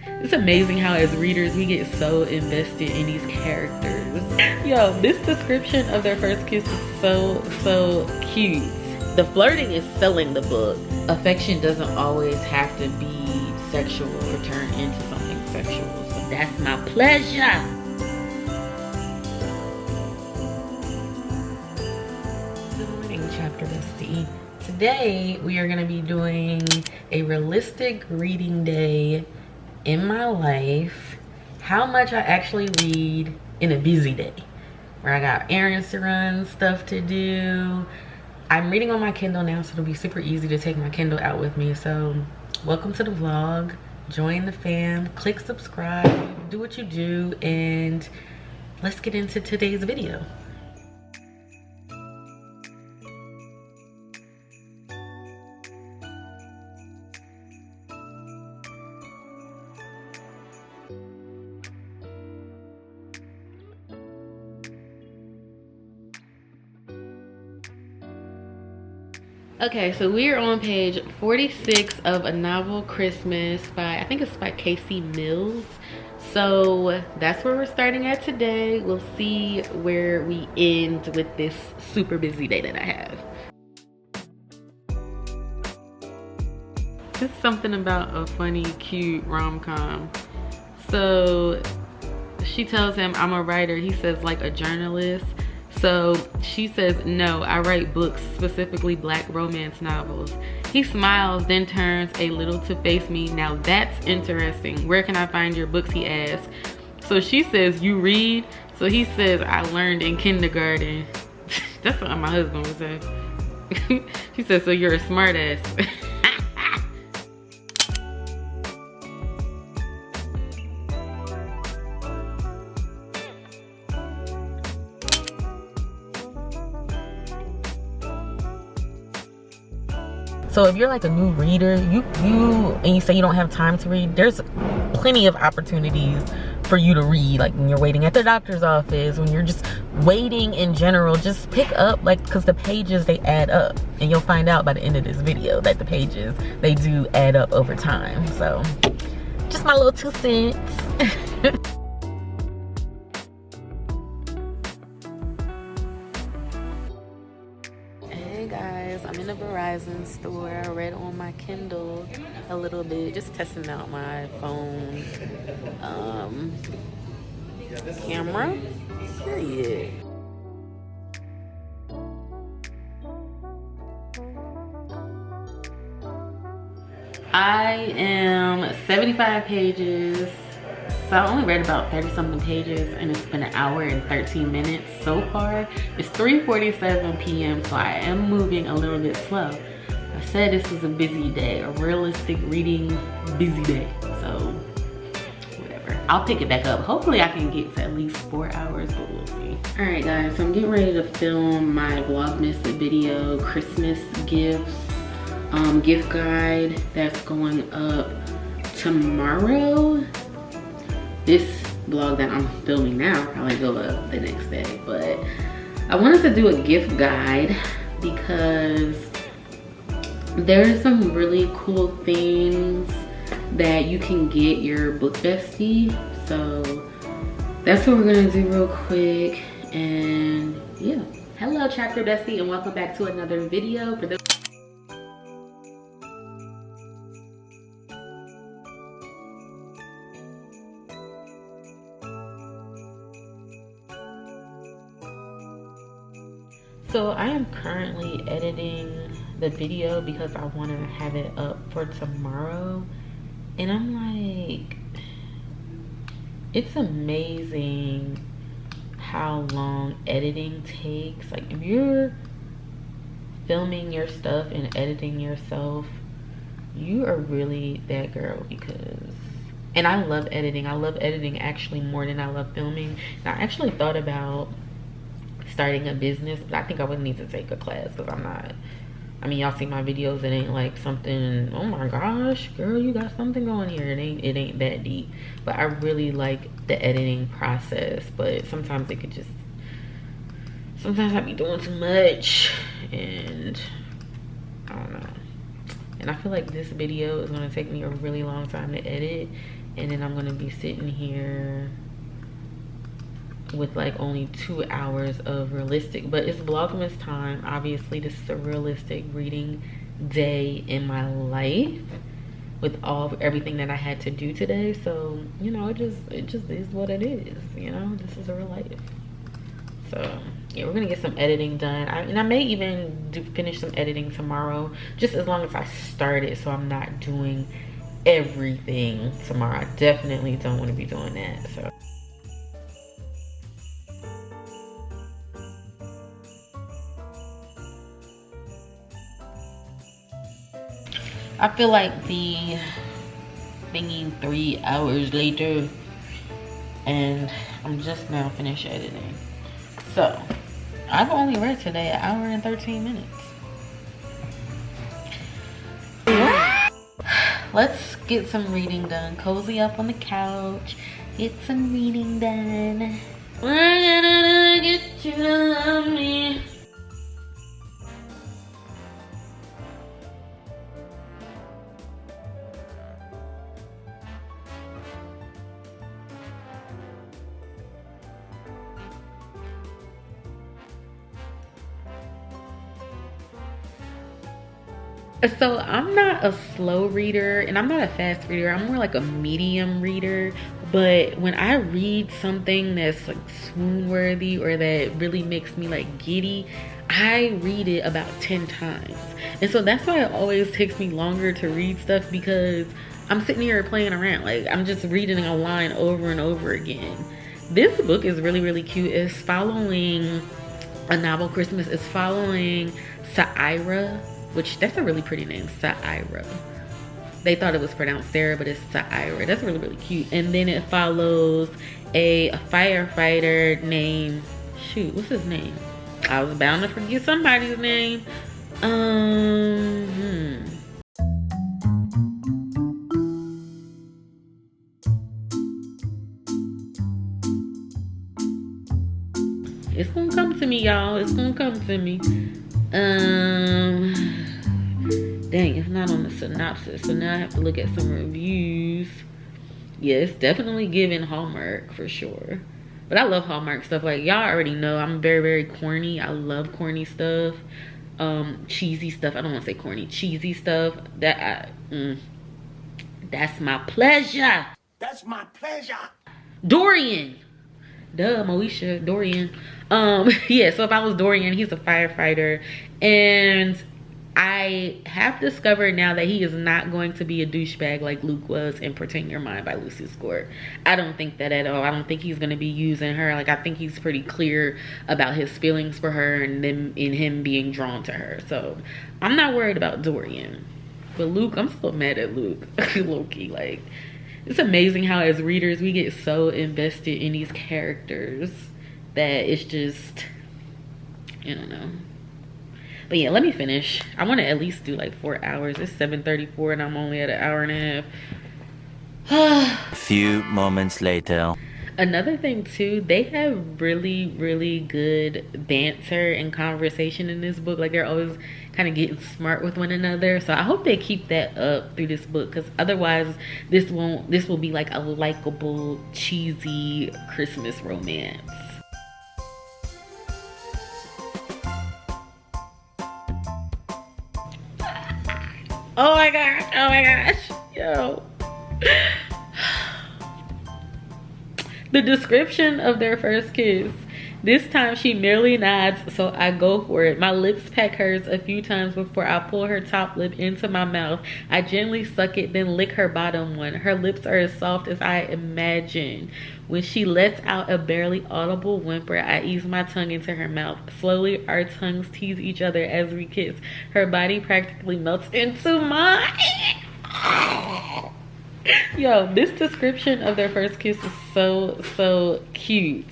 It's amazing how as readers we get so invested in these characters. Yo, this description of their first kiss is so cute. The flirting is selling the book. Affection doesn't always have to be sexual or turn into something sexual. So that's my pleasure. Good morning, chapter bestie. Today we are going to be doing a realistic reading day in my life. How much I actually read in a busy day, where I got errands to run, stuff to do. I'm reading on my Kindle now, so it'll be super easy to take my Kindle out with me. So welcome to the vlog. Join the fam, click subscribe, do what you do, and let's get into today's video. Okay, so we are on page 46 of A Novel Christmas by, I think it's by Casey Mills. So that's where we're starting at today. We'll see where we end with this super busy day that I have. It's something about a funny, cute rom-com. So she tells him, I'm a writer. He says, like a journalist. So she says, no, I write books, specifically black romance novels. He smiles, then turns a little to face me. Now that's interesting. Where can I find your books, he asks. So she says, you read? So he says, I learned in kindergarten. That's what my husband would say. She says, so you're a smart ass. So if you're like a new reader, and you say you don't have time to read, there's plenty of opportunities for you to read. Like when you're waiting at the doctor's office, when you're just waiting in general, just pick up, like, because the pages, they add up. And you'll find out by the end of this video that the pages, they do add up over time. So just my little 2 cents. I'm in a Verizon store. I read on my Kindle a little bit, just testing out my phone camera. Period. I am 75 pages. So I only read about 30 something pages and it's been an hour and 13 minutes so far. It's 3:47 p.m. so I am moving a little bit slow. I said this was a busy day, a realistic reading busy day. So whatever, I'll pick it back up. Hopefully I can get to at least 4 hours, but we'll see. All right guys, so I'm getting ready to film my Vlogmas video Christmas gifts gift guide that's going up tomorrow. This vlog that I'm filming now probably go up the next day, but I wanted to do a gift guide because there's some really cool things that you can get your book bestie. So that's what we're gonna do real quick. And yeah, hello chapter bestie and welcome back to another video. For those So I am currently editing the video because I want to have it up for tomorrow. And I'm like, it's amazing how long editing takes. Like if you're filming your stuff and editing yourself, you are really that girl. Because, and I love editing. I love editing actually more than I love filming. And I actually thought about starting a business, but I think I would need to take a class because I'm not, I mean, y'all see my videos, it ain't like something, oh my gosh girl, you got something going here. It ain't that deep. But I really like the editing process, but sometimes it could just, sometimes I be doing too much and I don't know. And I feel like this video is going to take me a really long time to edit, And then I'm gonna be sitting here with like only 2 hours of realistic, but it's Vlogmas time. Obviously this is a realistic reading day in my life with everything that I had to do today. So, you know, it just is what it is, you know. This is a real life. So yeah, we're gonna get some editing done. And I may even finish some editing tomorrow, just as long as I start it, so I'm not doing everything tomorrow. I definitely don't want to be doing that. So I feel like the thingy 3 hours later, and I'm just now finished editing. So I've only read today 1 hour and 13 minutes. Let's get some reading done. Cozy up on the couch, get some reading done. We're gonna get you to love me. So I'm not a slow reader and I'm not a fast reader. I'm more like a medium reader. But when I read something that's like swoon worthy or that really makes me like giddy, I read it about 10 times. And so that's why it always takes me longer to read stuff, because I'm sitting here playing around. Like I'm just reading a line over and over again. This book is really, really cute. It's following a novel, Christmas. It's following Saira, which that's a really pretty name, Saira. They thought it was pronounced Sarah, but it's Saira. That's really, really cute. And then it follows a firefighter named, shoot, what's his name? I was bound to forget somebody's name. It's gonna come to me, y'all. It's gonna come to me. Dang, it's not on the synopsis, so now I have to look at some reviews. Yeah, it's definitely giving Hallmark for sure. But I love Hallmark stuff. Like y'all already know, I'm very, very corny. I love corny stuff. Cheesy stuff. I don't want to say corny. Cheesy stuff. That's my pleasure. That's my pleasure. Dorian. Duh, Moesha, Dorian. Yeah, so if I was Dorian, he's a firefighter, and I have discovered now that he is not going to be a douchebag like Luke was in Pretend You're Mine by Lucy Score. I don't think that at all. I don't think he's going to be using her. Like, I think he's pretty clear about his feelings for her and then in him being drawn to her. So I'm not worried about Dorian. But Luke, I'm still mad at Luke. Low-key, like, it's amazing how as readers we get so invested in these characters that it's just, I don't know. But yeah, let me finish. I want to at least do like 4 hours. It's 7:34 and I'm only at 1.5 hours. A few moments later. Another thing too, they have really, really good banter and conversation in this book. Like they're always kind of getting smart with one another. So I hope they keep that up through this book, because otherwise this will be like a likable, cheesy Christmas romance. Oh my gosh, oh my gosh, yo. The description of their first kiss. This time she merely nods, so I go for it. My lips peck hers a few times before I pull her top lip into my mouth. I gently suck it, then lick her bottom one. Her lips are as soft as I imagine. When she lets out a barely audible whimper, I ease my tongue into her mouth. Slowly, our tongues tease each other as we kiss. Her body practically melts into mine. Yo, this description of their first kiss is so cute.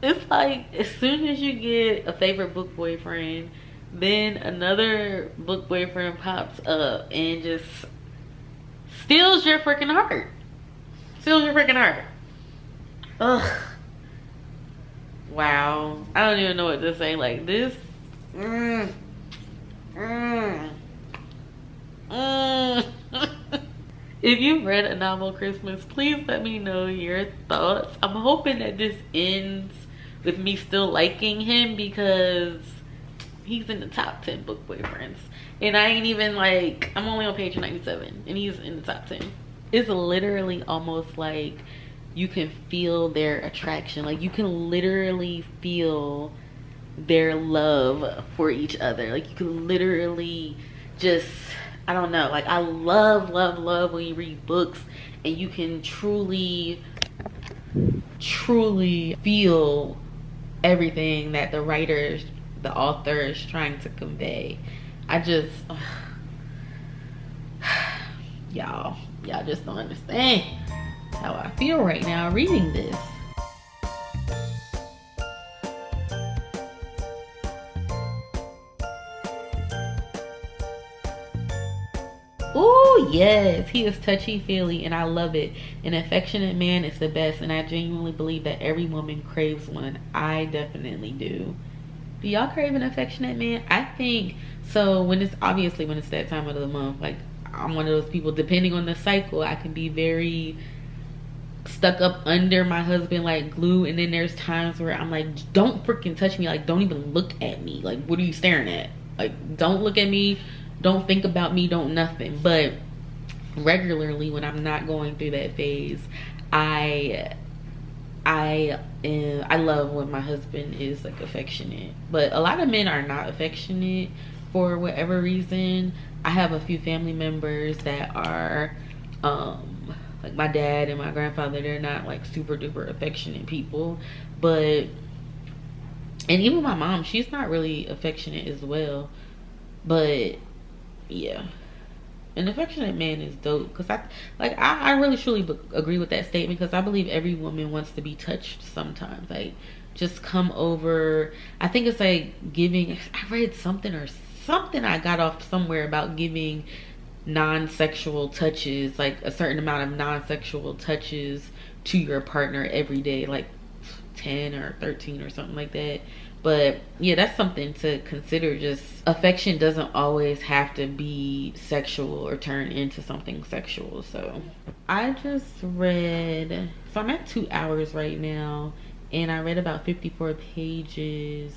It's like as soon as you get a favorite book boyfriend, then another book boyfriend pops up and just steals your freaking heart. Steals your freaking heart. Ugh. Wow. I don't even know what to say. Like this. If you've read A Novel Christmas, please let me know your thoughts. I'm hoping that this ends with me still liking him, because he's in the top 10 book boyfriends. And I ain't even like, I'm only on page 97 and he's in the top 10. It's literally almost like you can feel their attraction. Like you can literally feel their love for each other. Like you can literally just, I don't know, like I love when you read books and you can truly feel everything that the author is trying to convey. I just y'all just don't understand how I feel right now reading this. Oh yes, he is touchy-feely and I love it. An affectionate man is the best, and I genuinely believe that every woman craves one. I definitely do. Do y'all crave an affectionate man? I think so. When it's that time of the month, like I'm one of those people, depending on the cycle, I can be very stuck up under my husband like glue, and then there's times where I'm like, don't freaking touch me, like don't even look at me, like what are you staring at, like don't look at me, don't think about me, don't nothing. But regularly when I'm not going through that phase, I love when my husband is like affectionate. But a lot of men are not affectionate for whatever reason. I have a few family members that are like my dad and my grandfather, they're not like super duper affectionate people. And even my mom, she's not really affectionate as well. But yeah, an affectionate man is dope, because I really truly agree with that statement, because I believe every woman wants to be touched sometimes. Like just come over. I think it's like giving, I read something I got off somewhere about giving non-sexual touches, like a certain amount of non-sexual touches to your partner every day, like 10 or 13 or something like that. But yeah, that's something to consider. Just affection doesn't always have to be sexual or turn into something sexual. So I just read, so I'm at 2 hours right now, and I read about 54 pages.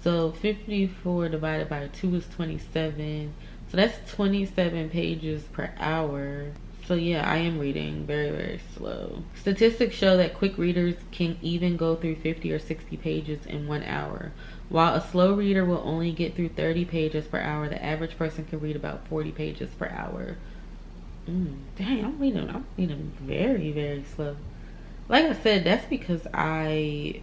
So 54 divided by 2 is 27. So that's 27 pages per hour. So yeah, I am reading very, very slow. Statistics show that quick readers can even go through 50 or 60 pages in 1 hour. While a slow reader will only get through 30 pages per hour, the average person can read about 40 pages per hour. Dang, I'm reading very, very slow. Like I said, that's because I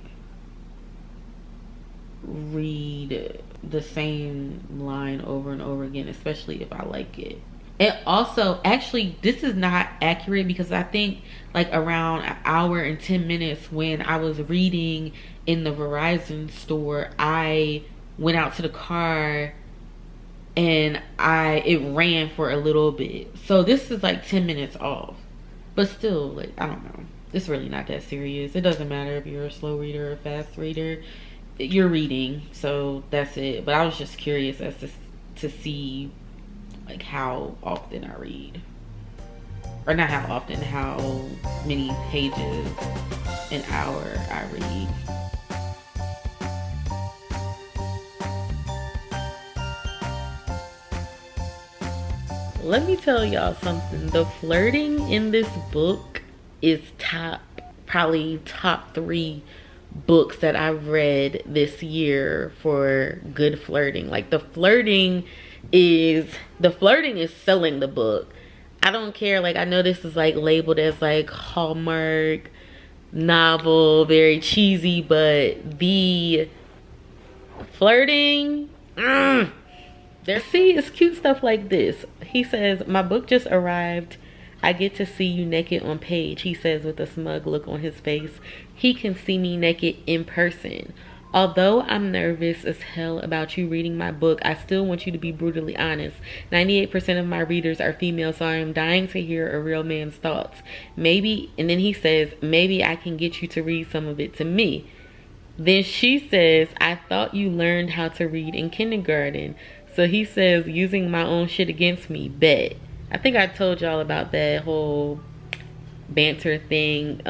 read the same line over and over again, especially if I like it. And also, actually, this is not accurate, because I think like around an hour and 10 minutes when I was reading in the Verizon store, I went out to the car and it ran for a little bit. So this is like 10 minutes off. But still, like, I don't know. It's really not that serious. It doesn't matter if you're a slow reader or a fast reader. You're reading, so that's it. But I was just curious as to see like how often I read, or not how often, how many pages an hour I read. Let me tell y'all something. The flirting in this book is probably top 3 books that I've read this year for good flirting. Like the flirting is selling the book. I don't care, like I know this is like labeled as like Hallmark novel, very cheesy, but the flirting, it's cute stuff like this. He says, my book just arrived. I get to see you naked on page, he says with a smug look on his face. He can see me naked in person. Although I'm nervous as hell about you reading my book, I still want you to be brutally honest. 98% of my readers are female, so I am dying to hear a real man's thoughts. Maybe, and then he says, maybe I can get you to read some of it to me. Then she says, I thought you learned how to read in kindergarten. So he says, using my own shit against me, bet. I think I told y'all about that whole banter thing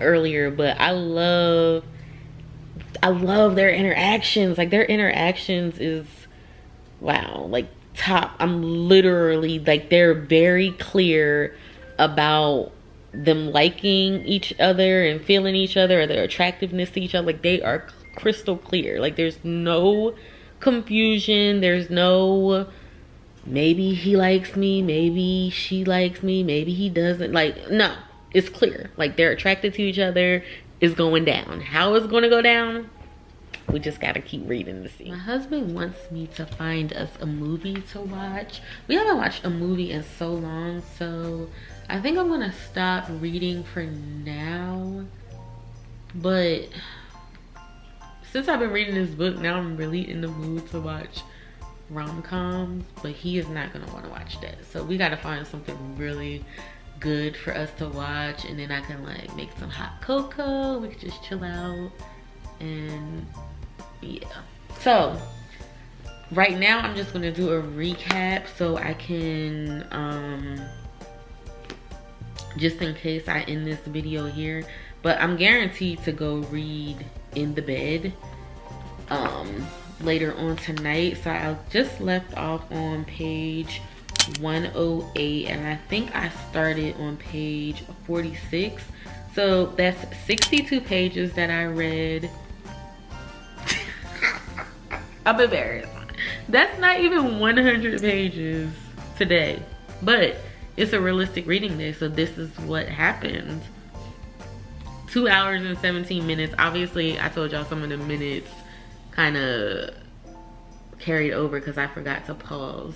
earlier, but I love their interactions. Like, their interactions is, wow, like top. I'm literally like, they're very clear about them liking each other and feeling each other, or their attractiveness to each other. Like, they are crystal clear. Like, there's no confusion. There's no maybe he likes me, maybe she likes me, maybe he doesn't. Like, no, it's clear. Like, they're attracted to each other. It's going down. How it's going to go down, we just gotta keep reading to see. My husband wants me to find us a movie to watch. We haven't watched a movie in so long, so I think I'm gonna stop reading for now. But since I've been reading this book, now I'm really in the mood to watch rom-coms, but he is not gonna want to watch that. So we gotta find something really good for us to watch, and then I can like make some hot cocoa. We can just chill out, and yeah. So right now I'm just gonna do a recap so I can just in case I end this video here, but I'm guaranteed to go read in the bed later on tonight. So I just left off on page 108, and I think I started on page 46. So that's 62 pages that I read. I'm embarrassed. That's not even 100 pages today, but it's a realistic reading day, so this is what happened. 2 hours and 17 minutes. Obviously, I told y'all some of the minutes kind of carried over because I forgot to pause.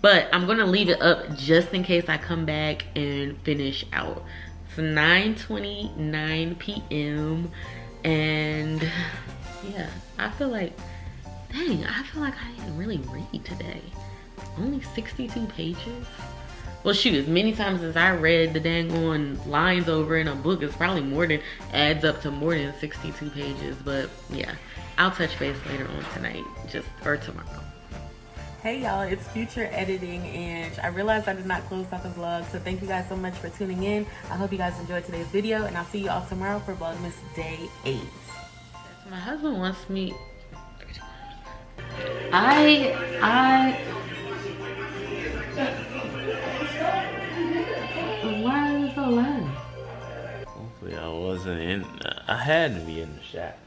But I'm gonna leave it up just in case I come back and finish out. It's 9:29 p.m. and yeah, I feel like, dang, I feel like I didn't really read today. Only 62 pages? Well, shoot, as many times as I read the dang on lines over in a book, it's probably more than, adds up to more than 62 pages. But yeah, I'll touch base later on tonight, or tomorrow. Hey y'all, it's Future Editing, and I realized I did not close out the vlog, so thank you guys so much for tuning in. I hope you guys enjoyed today's video, and I'll see you all tomorrow for Vlogmas Day 8. My husband wants me... Why are you so loud? Hopefully I wasn't in... I had to be in the shop.